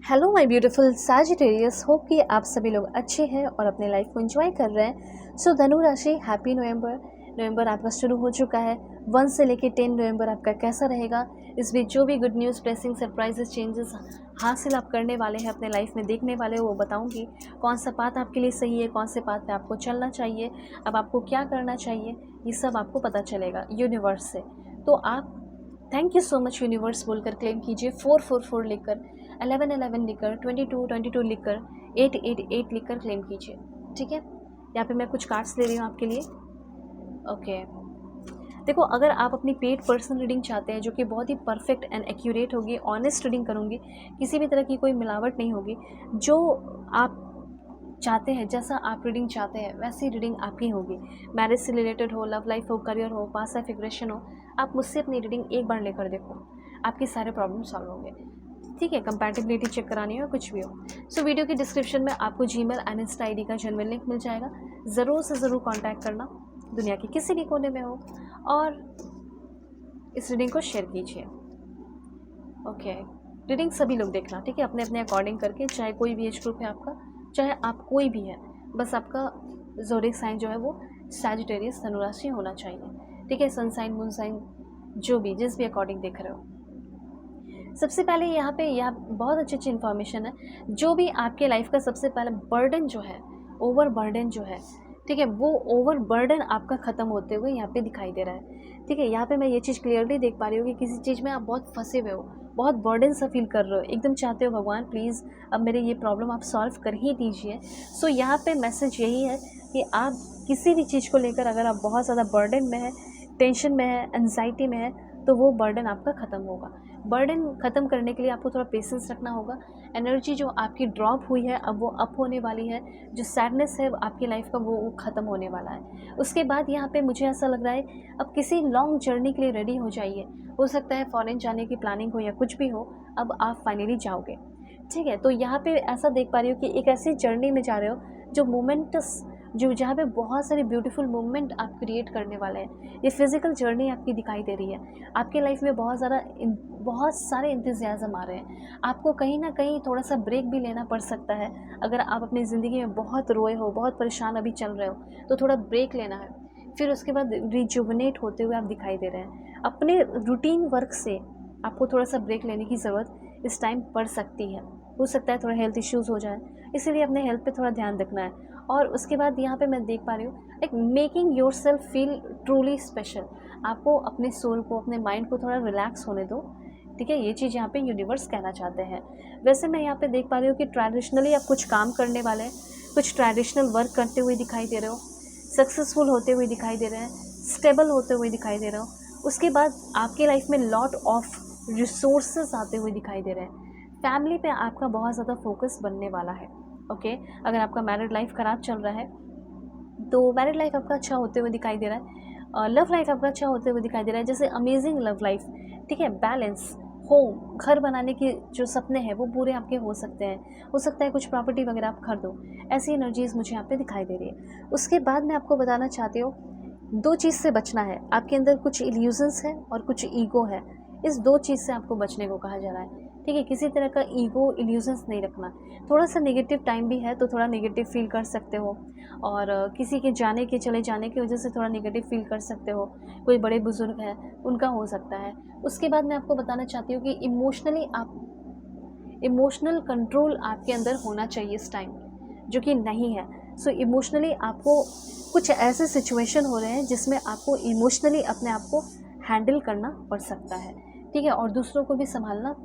Hello my beautiful Sagittarius, hope कि आप सभी लोग अच्छे हैं और अपने लाइफ को एंजॉय कर रहे हैं। सो धनु राशि, हैप्पी नवंबर आपका शुरू हो चुका है। 1 से लेके 10 नवंबर आपका कैसा रहेगा, इस बीच जो भी good news, blessing, surprises, changes हासिल आप करने वाले हैं, अपने लाइफ में देखने वाले हो, वो बताऊंगी। कौन सा पाथ आपके लिए सही है, कौन से पाथ पे आपको चलना चाहिए, अब आपको क्या करना चाहिए, ये सब आपको पता चलेगा यूनिवर्स से। तो आप thank you so much universe बोलकर क्लेम कीजिए। 444 लिखकर, 1111 लिखकर, 2222 लिखकर, 888 लिखकर क्लेम कीजिए। ठीक है, यहाँ पे मैं कुछ कार्ड्स ले रही हूँ आपके लिए। ओके, देखो, अगर आप अपनी पेड पर्सनल रीडिंग चाहते हैं जो कि बहुत ही परफेक्ट एंड एक्यूरेट होगी, ऑनेस्ट रीडिंग करूँगी, किसी भी तरह की कोई मिलावट नहीं होगी, जो आप चाहते हैं, जैसा आप रीडिंग चाहते हैं वैसी रीडिंग आपकी होगी। मैरिज से रिलेटेड हो, लव लाइफ हो, करियर हो, पास्ट लाइफ रिग्रेशन हो, आप मुझसे अपनी रीडिंग एक बार लेकर देखो, आपके सारे प्रॉब्लम सॉल्व होंगे। ठीक है, कंपैटिबिलिटी चेक करानी हो, कुछ भी हो। सो वीडियो की डिस्क्रिप्शन में आपको जीमेल एंड इंस्टा आईडी का जेन्युइन लिंक मिल जाएगा। ज़रूर से ज़रूर कांटेक्ट करना, दुनिया के किसी भी कोने में हो, और इस रीडिंग को शेयर कीजिए। ओके, रीडिंग सभी लोग देखना, ठीक है, अपने अपने अकॉर्डिंग करके, चाहे कोई भी एज ग्रुप है आपका, चाहे आप कोई भी है, बस आपका ज़ोडिएक साइन जो है वो सैजिटेरियस धनु राशि होना चाहिए। ठीक है, सन साइन, मून साइन, जो भी, जिस भी अकॉर्डिंग देख रहे हो। सबसे पहले यहाँ पे यह बहुत अच्छी इन्फॉर्मेशन है। जो भी आपके लाइफ का सबसे पहले बर्डन जो है, ओवर बर्डन जो है, ठीक है, वो ओवर बर्डन आपका ख़त्म होते हुए यहाँ पे दिखाई दे रहा है। ठीक है, यहाँ पे मैं ये चीज़ क्लियरली देख पा रही हूँ कि किसी चीज़ में आप बहुत फंसे हुए हो, बहुत बर्डन सा फील कर रहे हो, एकदम चाहते हो भगवान प्लीज़ अब मेरे ये प्रॉब्लम आप सॉल्व कर ही दीजिए। सो यहाँ पे मैसेज यही है कि आप किसी भी चीज़ को लेकर अगर आप बहुत ज़्यादा बर्डन में है, टेंशन में है, एंजाइटी में है, तो वो बर्डन आपका ख़त्म होगा। बर्डन ख़त्म करने के लिए आपको थोड़ा पेशेंस रखना होगा। एनर्जी जो आपकी ड्रॉप हुई है अब वो अप होने वाली है। जो सैडनेस है आपकी लाइफ का वो ख़त्म होने वाला है। उसके बाद यहाँ पे मुझे ऐसा लग रहा है अब किसी लॉन्ग जर्नी के लिए रेडी हो जाइए। हो सकता है फॉरेन जाने की प्लानिंग हो या कुछ भी हो, अब आप फाइनली जाओगे। ठीक है, तो यहाँ पे ऐसा देख पा रही हो कि एक ऐसी जर्नी में जा रहे हो जो मोमेंटस, जो जहाँ पे बहुत सारे ब्यूटीफुल मोमेंट आप क्रिएट करने वाले हैं। ये फिज़िकल जर्नी आपकी दिखाई दे रही है। आपके लाइफ में बहुत सारे इंतज़ाज़म आ रहे हैं। आपको कहीं ना कहीं थोड़ा सा ब्रेक भी लेना पड़ सकता है। अगर आप अपनी ज़िंदगी में बहुत रोए हो, बहुत परेशान अभी चल रहे हो, तो थोड़ा ब्रेक लेना है। फिर उसके बाद रिजुवनेट होते हुए आप दिखाई दे रहे हैं। अपने रूटीन वर्क से आपको थोड़ा सा ब्रेक लेने की ज़रूरत इस टाइम पड़ सकती है। हो सकता है थोड़ा हेल्थ इश्यूज़ हो जाए, इसीलिए अपने हेल्थ पे थोड़ा ध्यान रखना है। और उसके बाद यहाँ पे मैं देख पा रही हूँ एक making your self feel truly special. आपको अपने सोल को, अपने माइंड को थोड़ा रिलैक्स होने दो। ठीक है, ये चीज़ यहाँ पे यूनिवर्स कहना चाहते हैं। वैसे मैं यहाँ पे देख पा रही हूँ कि ट्रेडिशनली आप कुछ काम करने वाले हैं, कुछ ट्रेडिशनल वर्क करते हुए दिखाई दे रहे हो, सक्सेसफुल होते हुए दिखाई दे रहे हैं, स्टेबल होते हुए दिखाई दे रहे हो। उसके बाद आपके लाइफ में लॉट ऑफ रिसोर्सेज आते हुए दिखाई दे रहे हैं। फैमिली पे आपका बहुत ज़्यादा फोकस बनने वाला है। ओके, अगर आपका मैरिड लाइफ ख़राब चल रहा है तो मैरिड लाइफ आपका अच्छा होते हुए दिखाई दे रहा है। लव लाइफ आपका अच्छा होते हुए दिखाई दे रहा है, जैसे अमेजिंग लव लाइफ। ठीक है, बैलेंस, होम, घर बनाने के जो सपने हैं वो पूरे आपके हो सकते हैं। हो सकता है कुछ प्रॉपर्टी वगैरह आप खरीदो। ऐसी एनर्जीज मुझे यहाँ पे दिखाई दे रही है। उसके बाद मैं आपको बताना चाहती हूँ, 2 चीज़ से बचना है। आपके अंदर कुछ इल्यूजन्स है और कुछ ईगो है। इस 2 चीज़ से आपको बचने को कहा जा रहा है। ठीक है, किसी तरह का ईगो, इल्यूजन्स नहीं रखना। थोड़ा सा नेगेटिव टाइम भी है तो थोड़ा नेगेटिव फील कर सकते हो, और किसी के जाने के, चले जाने की वजह से थोड़ा नेगेटिव फील कर सकते हो। कोई बड़े बुजुर्ग हैं, उनका हो सकता है। उसके बाद मैं आपको बताना चाहती हूँ कि इमोशनल कंट्रोल आपके अंदर होना चाहिए इस टाइम, जो कि नहीं है। सो इमोशनली आपको कुछ ऐसे सिचुएशन हो रहे हैं जिसमें आपको इमोशनली अपने आप को हैंडल करना पड़ सकता है। ठीक है, और दूसरों को भी संभालना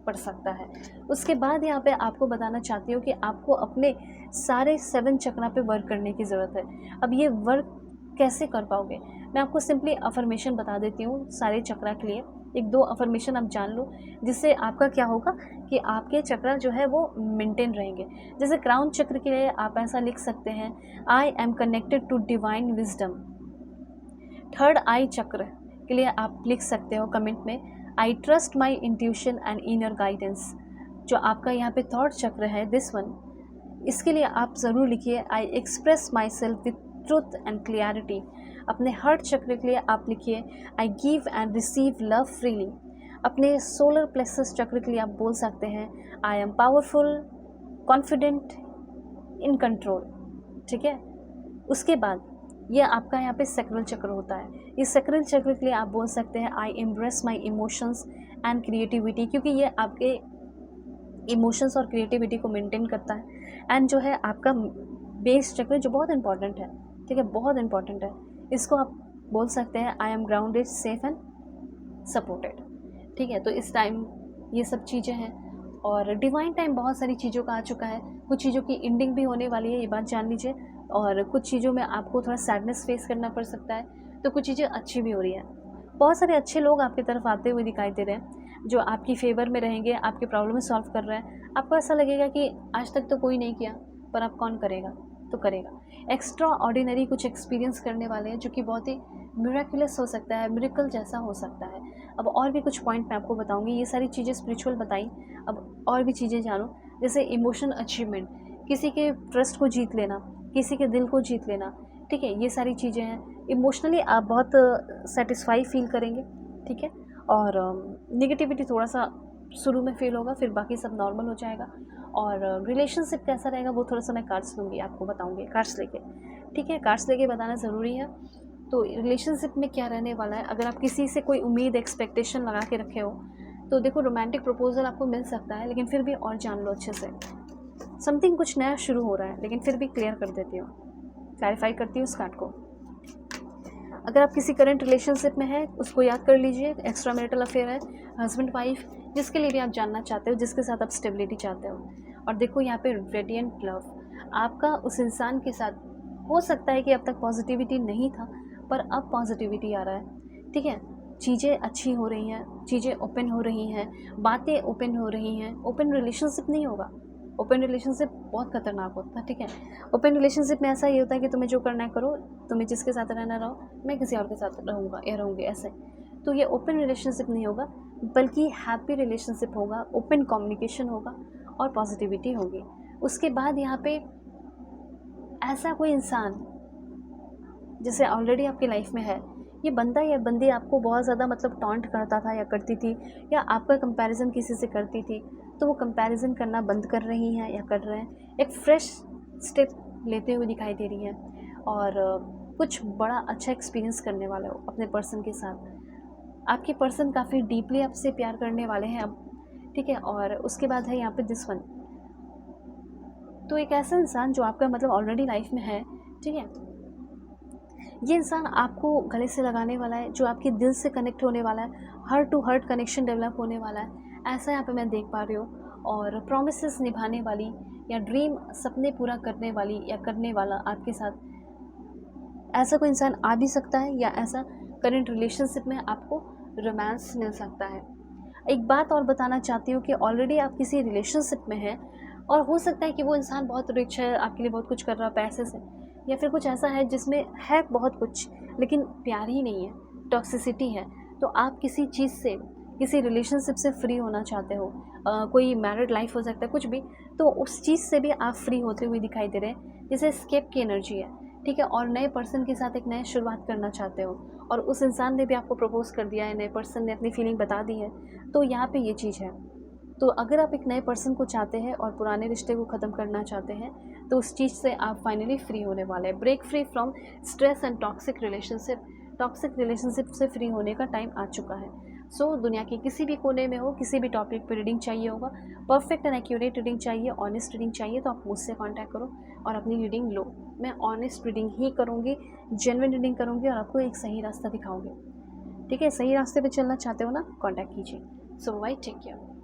पड़ सकता है। उसके बाद यहाँ पे आपको बताना चाहती हूँ कि आपको अपने सारे 7 चक्रा पे वर्क करने की ज़रूरत है। अब ये वर्क कैसे कर पाओगे, मैं आपको सिंपली अफर्मेशन बता देती हूँ सारे चक्रा के लिए। 1-2 अफर्मेशन आप जान लो, जिससे आपका क्या होगा कि आपके चक्रा जो है वो मेंटेन रहेंगे। जैसे क्राउन चक्र के लिए आप ऐसा लिख सकते हैं, I am connected to divine wisdom. 3rd eye chakra के लिए आप लिख सकते हो कमेंट में, I trust my intuition and inner guidance. जो आपका यहाँ पे 3rd चक्र है, दिस वन, इसके लिए आप ज़रूर लिखिए, I express my self with truth and clarity. अपने हार्ट चक्र के लिए आप लिखिए, I give and receive love freely. अपने सोलर प्लेक्सस चक्र के लिए आप बोल सकते हैं I M powerful, confident, in control. ठीक है, उसके बाद ये आपका यहाँ पे सैक्रल चक्र होता है। इस सैक्रल चक्र के लिए आप बोल सकते हैं I embrace my emotions and creativity, क्योंकि ये आपके इमोशंस और क्रिएटिविटी को मेंटेन करता है। एंड जो है आपका बेस चक्र जो बहुत इंपॉर्टेंट है, ठीक है, बहुत इंपॉर्टेंट है, इसको आप बोल सकते हैं I M grounded, safe and supported. ठीक है, तो इस टाइम ये सब चीज़ें हैं। और डिवाइन टाइम बहुत सारी चीज़ों का आ चुका है, कुछ चीज़ों की एंडिंग भी होने वाली है, ये बात जान लीजिए। और कुछ चीज़ों में आपको थोड़ा सैडनेस फेस करना पड़ सकता है, तो कुछ चीज़ें अच्छी भी हो रही हैं। बहुत सारे अच्छे लोग आपकी तरफ आते हुए दिखाई दे रहे हैं जो आपकी फेवर में रहेंगे, आपके प्रॉब्लम सॉल्व कर रहे हैं। आपको ऐसा लगेगा कि आज तक तो कोई नहीं किया, पर अब कौन करेगा, तो करेगा। एक्स्ट्रा ऑर्डिनरी कुछ एक्सपीरियंस करने वाले हैं जो कि बहुत ही मिरेकुलस हो सकता है, मिरेकल जैसा हो सकता है। अब और भी कुछ पॉइंट मैं आपको बताऊंगी, ये सारी चीज़ें स्पिरिचुअल बताई, अब और भी चीज़ें जानो, जैसे इमोशन अचीवमेंट, किसी के ट्रस्ट को जीत लेना, किसी के दिल को जीत लेना। ठीक है, ये सारी चीज़ें हैं। इमोशनली आप बहुत सेटिस्फाई फील करेंगे। ठीक है, और निगेटिविटी थोड़ा सा शुरू में फील होगा, फिर बाकी सब नॉर्मल हो जाएगा। और रिलेशनशिप कैसा रहेगा वो थोड़ा सा मैं कार्ड्स दूंगी, आपको बताऊंगी कार्ड्स लेके। ठीक है, कार्ड्स लेके बताना ज़रूरी है। तो रिलेशनशिप में क्या रहने वाला है, अगर आप किसी से कोई उम्मीद एक्सपेक्टेशन लगा के रखे हो, तो देखो रोमांटिक प्रपोजल आपको मिल सकता है, लेकिन फिर भी और जान लो अच्छे से, समथिंग कुछ नया शुरू हो रहा है। लेकिन फिर भी क्लियर कर देती हूँ, क्लैरिफाई करती हूँ उस कार्ड को। अगर आप किसी करंट रिलेशनशिप में है, उसको याद कर लीजिए, एक्स्ट्रा मैरिटल अफेयर है, हस्बैंड वाइफ, जिसके लिए भी आप जानना चाहते हो, जिसके साथ आप स्टेबिलिटी चाहते हो। और देखो यहाँ पे रेडिएंट लव, आपका उस इंसान के साथ हो सकता है कि अब तक पॉजिटिविटी नहीं था, पर अब पॉजिटिविटी आ रहा है। ठीक है, चीज़ें अच्छी हो रही हैं, चीज़ें ओपन हो रही हैं, बातें ओपन हो रही हैं। ओपन रिलेशनशिप नहीं होगा, ओपन रिलेशनशिप बहुत खतरनाक होता है। ठीक है, ओपन रिलेशनशिप में ऐसा ही होता है कि तुम्हें जो करना है करो, तुम्हें जिसके साथ रहना रहो, मैं किसी और के साथ रहूँगा या रहूँगी, ऐसे। तो ये ओपन रिलेशनशिप नहीं होगा, बल्कि हैप्पी रिलेशनशिप होगा, ओपन कम्युनिकेशन होगा और पॉजिटिविटी होगी। उसके बाद यहाँ पे ऐसा कोई इंसान जैसे ऑलरेडी आपकी लाइफ में है, ये बंदा या बंदी आपको बहुत ज़्यादा मतलब टॉन्ट करता था या करती थी, या आपका कंपैरिजन किसी से करती थी, तो वो कंपैरिजन करना बंद कर रही हैं या कर रहे हैं, एक फ्रेश स्टेप लेते हुए दिखाई दे रही हैं। और कुछ बड़ा अच्छा एक्सपीरियंस करने वाले हो अपने पर्सन के साथ। आपके पर्सन काफ़ी डीपली आपसे प्यार करने वाले हैं अब। ठीक है, और उसके बाद है यहाँ पे दिस वन, तो एक ऐसा इंसान जो आपका मतलब ऑलरेडी लाइफ में है। ठीक है, ये इंसान आपको गले से लगाने वाला है, जो आपके दिल से कनेक्ट होने वाला है, heart to heart connection develop होने वाला है, ऐसा यहाँ पे मैं देख पा रही हूँ। और प्रॉमिसेस निभाने वाली या ड्रीम सपने पूरा करने वाली या करने वाला आपके साथ ऐसा कोई इंसान आ भी सकता है, या ऐसा करंट रिलेशनशिप में आपको रोमांस मिल सकता है। एक बात और बताना चाहती हूँ कि ऑलरेडी आप किसी रिलेशनशिप में हैं, और हो सकता है कि वो इंसान बहुत रिच है, आपके लिए बहुत कुछ कर रहा है पैसे से, या फिर कुछ ऐसा है जिसमें है बहुत कुछ लेकिन प्यार ही नहीं है, टॉक्सिसिटी है। तो आप किसी चीज़ से, किसी रिलेशनशिप से फ्री होना चाहते हो, कोई मैरिड लाइफ हो सकता है, कुछ भी, तो उस चीज़ से भी आप फ्री होते हुए दिखाई दे रहे हैं, जैसे स्केप की एनर्जी है। ठीक है, और नए पर्सन के साथ एक नया शुरुआत करना चाहते हो, और उस इंसान ने भी आपको प्रपोज कर दिया है, नए पर्सन ने अपनी फीलिंग बता दी है, तो यहाँ पे ये चीज़ है। तो अगर आप एक नए पर्सन को चाहते हैं और पुराने रिश्ते को ख़त्म करना चाहते हैं, तो उस चीज़ से आप फाइनली फ्री होने वाले हैं। Break free from stress and toxic relationship, toxic relationship से फ्री होने का टाइम आ चुका है। सो दुनिया के किसी भी कोने में हो, किसी भी टॉपिक पर रीडिंग चाहिए होगा, परफेक्ट एंड एक्यूरेट रीडिंग चाहिए, ऑनेस्ट रीडिंग चाहिए, तो आप मुझसे कॉन्टैक्ट करो और अपनी रीडिंग लो। मैं ऑनेस्ट रीडिंग ही करूँगी, जेन्युइन रीडिंग करूँगी, और आपको एक सही रास्ता दिखाऊँगी। ठीक है, सही रास्ते पे चलना चाहते हो ना, कॉन्टैक्ट कीजिए। सो बाय, टेक केयर।